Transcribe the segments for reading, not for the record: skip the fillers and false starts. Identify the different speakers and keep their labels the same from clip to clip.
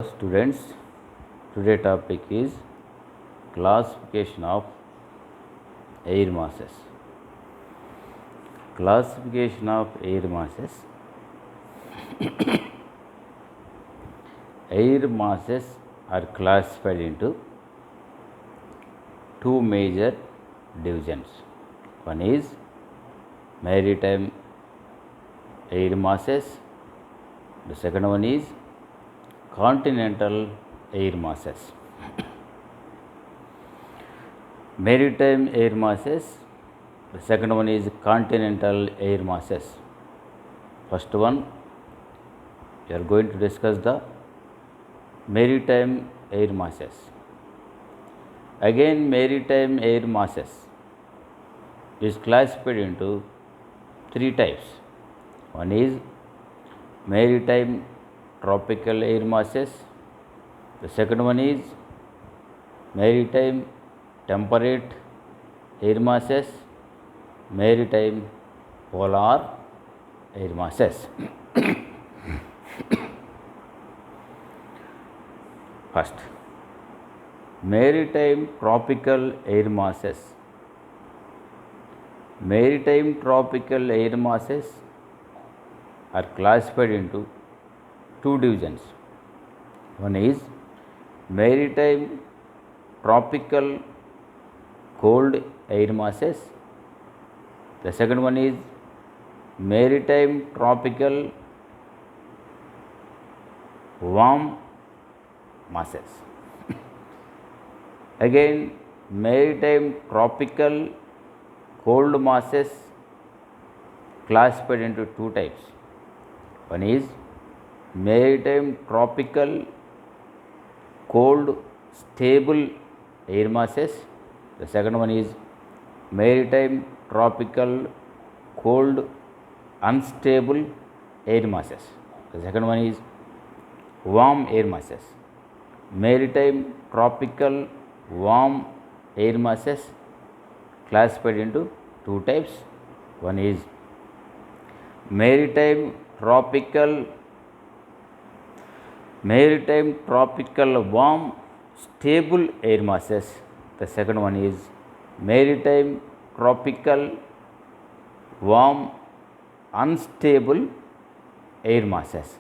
Speaker 1: Students, today topic is classification of air masses. Classification of air masses. Air masses are classified into two major divisions. One is maritime air masses. The second one is continental air masses. Maritime air masses, the second one is continental air masses. First one, we are going to discuss the maritime air masses. Again, maritime air masses is classified into three types. One is maritime tropical air masses. The second one is maritime temperate air masses, maritime polar air masses. First, maritime tropical air masses. Maritime tropical air masses are classified into two divisions. One is maritime tropical cold air masses. The second one is maritime tropical warm masses. Again, maritime tropical cold masses classified into two types. One is maritime tropical cold stable air masses. The second one is maritime tropical cold unstable air masses. The second one is warm air masses. Maritime tropical warm air masses classified into two types. One is maritime tropical warm stable air masses. The second one is maritime tropical warm unstable air masses.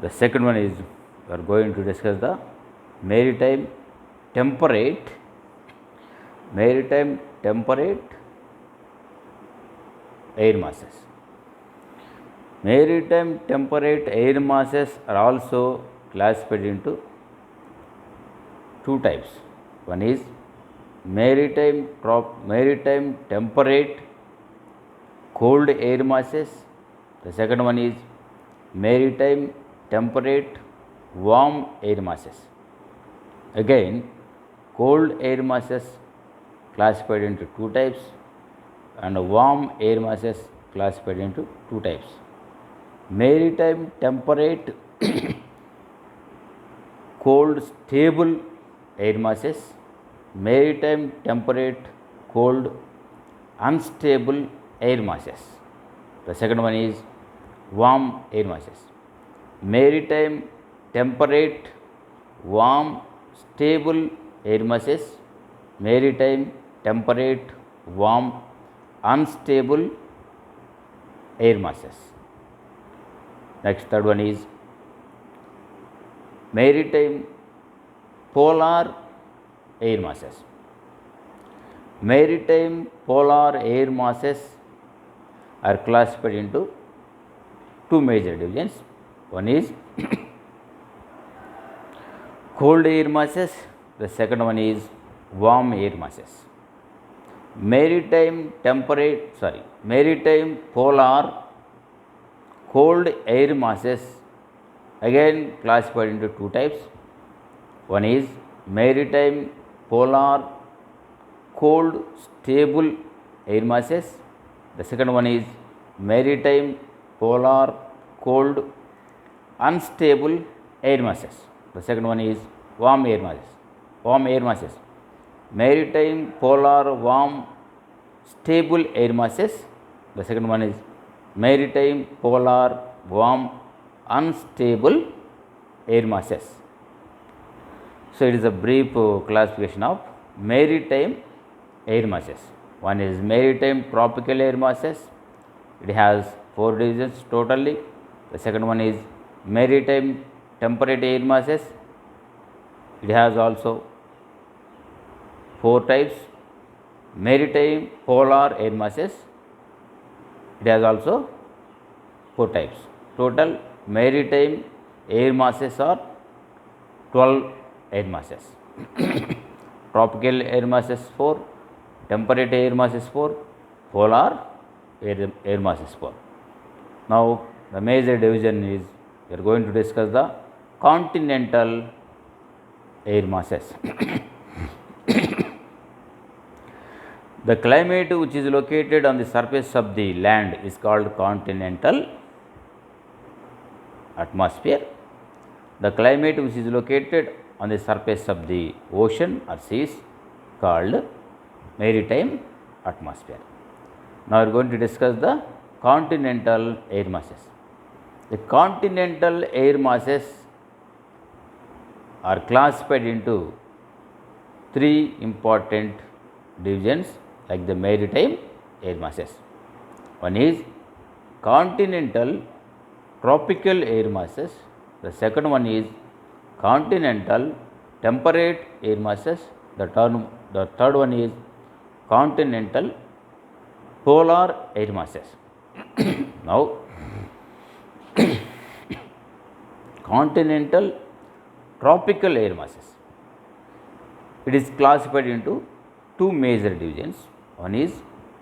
Speaker 1: The second one is we are going to discuss the maritime temperate air masses. Maritime temperate air masses are also classified into two types. One is maritime temperate cold air masses. The second one is maritime temperate warm air masses. Again, cold air masses classified into two types and warm air masses classified into two types. Maritime temperate cold stable air masses, maritime temperate cold unstable air masses. The second one is warm air masses. Maritime temperate warm stable air masses, maritime temperate warm unstable air masses. Next, third one is maritime polar air masses. Maritime polar air masses are classified into two major divisions. One is cold air masses, the second one is warm air masses. Maritime polar cold air masses again classified into two types. One is maritime polar cold stable air masses. The second one is maritime polar cold unstable air masses. The second one is warm air masses. Maritime polar warm stable air masses. The second one is maritime polar warm unstable air masses. So, it is a brief classification of maritime air masses. One is maritime tropical air masses, it has 4 divisions totally. The second one is maritime temperate air masses, it has also 4 types. Maritime polar air masses, it has also 4 types. Total maritime air masses are 12 air masses. Tropical air masses 4, temperate air masses 4, polar air masses 4. Now, the major division is we are going to discuss the continental air masses. The climate which is located on the surface of the land is called continental atmosphere. The climate which is located on the surface of the ocean or seas called maritime atmosphere. Now, we are going to discuss the continental air masses. The continental air masses are classified into 3 important divisions like the maritime air masses. One is continental tropical air masses, the second one is continental temperate air masses, the third one is continental polar air masses. Now, continental tropical air masses, it is classified into 2 major divisions. One is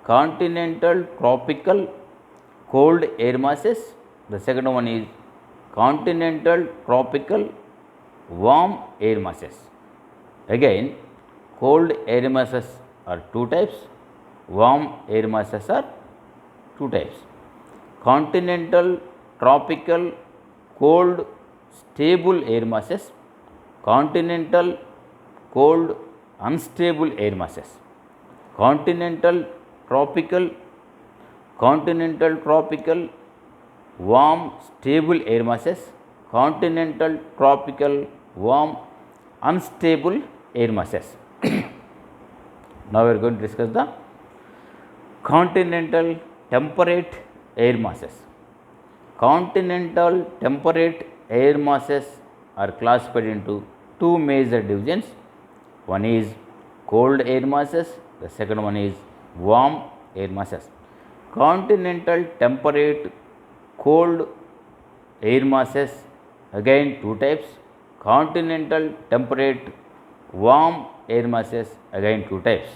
Speaker 1: continental tropical cold air masses, the second one is continental tropical warm air masses. Again, cold air masses are 2 types, warm air masses are 2 types. Continental tropical cold stable air masses, continental cold unstable air masses. Continental tropical warm stable air masses, continental tropical warm unstable air masses. Now, we are going to discuss the continental temperate air masses. Continental temperate air masses are classified into 2 major divisions. One is cold air masses, the second one is warm air masses. Continental temperate cold air masses, again 2 types, continental temperate warm air masses, again 2 types.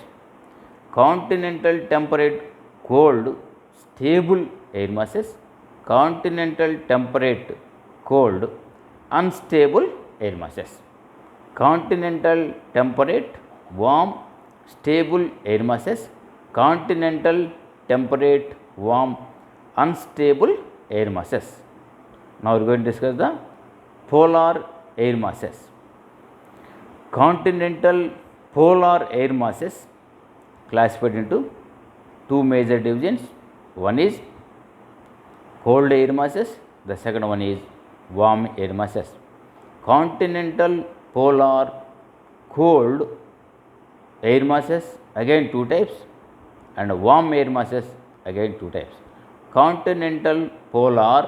Speaker 1: Continental temperate cold stable air masses, continental temperate cold unstable air masses. Continental temperate warm stable air masses, continental temperate warm unstable air masses. Now, we are going to discuss the polar air masses. Continental polar air masses classified into 2 major divisions. One is cold air masses, the second one is warm air masses. Continental polar cold air masses, again 2 types, and warm air masses, again 2 types. Continental polar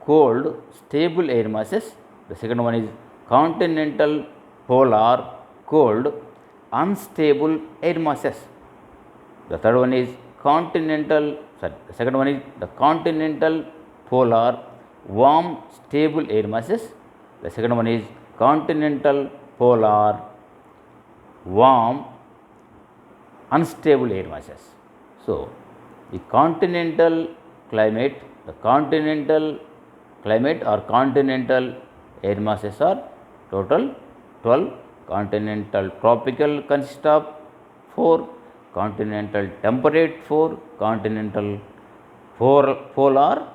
Speaker 1: cold stable air masses, the second one is continental polar cold unstable air masses. The third one is the second one is the continental polar warm stable air masses, the second one is continental polar warm unstable air masses. So, the continental climate or continental air masses are total 12. Continental tropical consists of 4, continental temperate 4, continental polar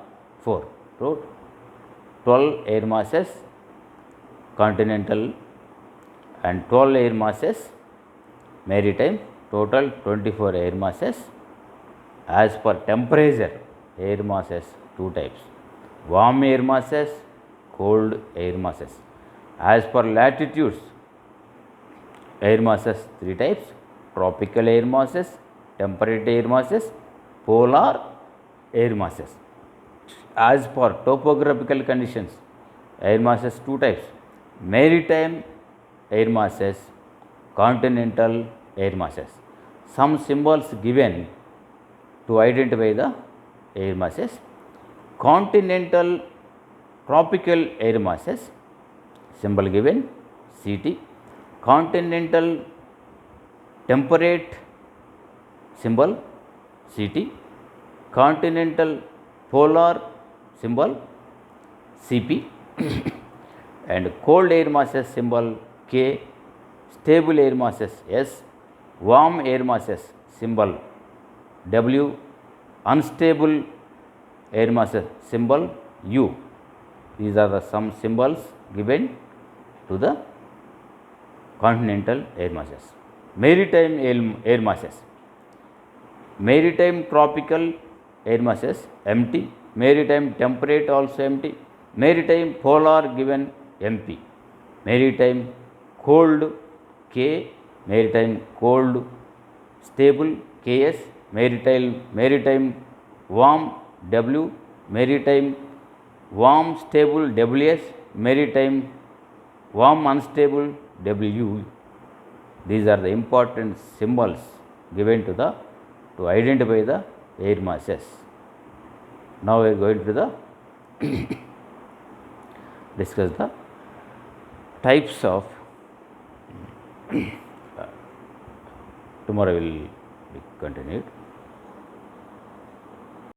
Speaker 1: 4. So, 12 air masses continental and 12 air masses maritime, total 24 air masses. As per temperature, air masses two types: warm air masses, cold air masses. As per latitudes, air masses three types: tropical air masses, temperate air masses, polar air masses. As per topographical conditions, air masses two types: maritime air masses, continental air masses. Some symbols given to identify the air masses: continental tropical air masses, symbol given CT; continental temperate, symbol CT; continental polar, symbol CP; and cold air masses, symbol K; stable air masses S; warm air masses, symbol W; unstable air masses, symbol U. These are the some symbols given to the continental air masses. Maritime air masses: maritime tropical air masses empty, maritime temperate also empty, maritime polar given MP, maritime cold K, maritime cold stable KS, maritime warm W, maritime warm stable WS, maritime warm unstable WU. These are the important symbols given to identify the air masses. Now we are going to the discuss the types of tomorrow will be continued.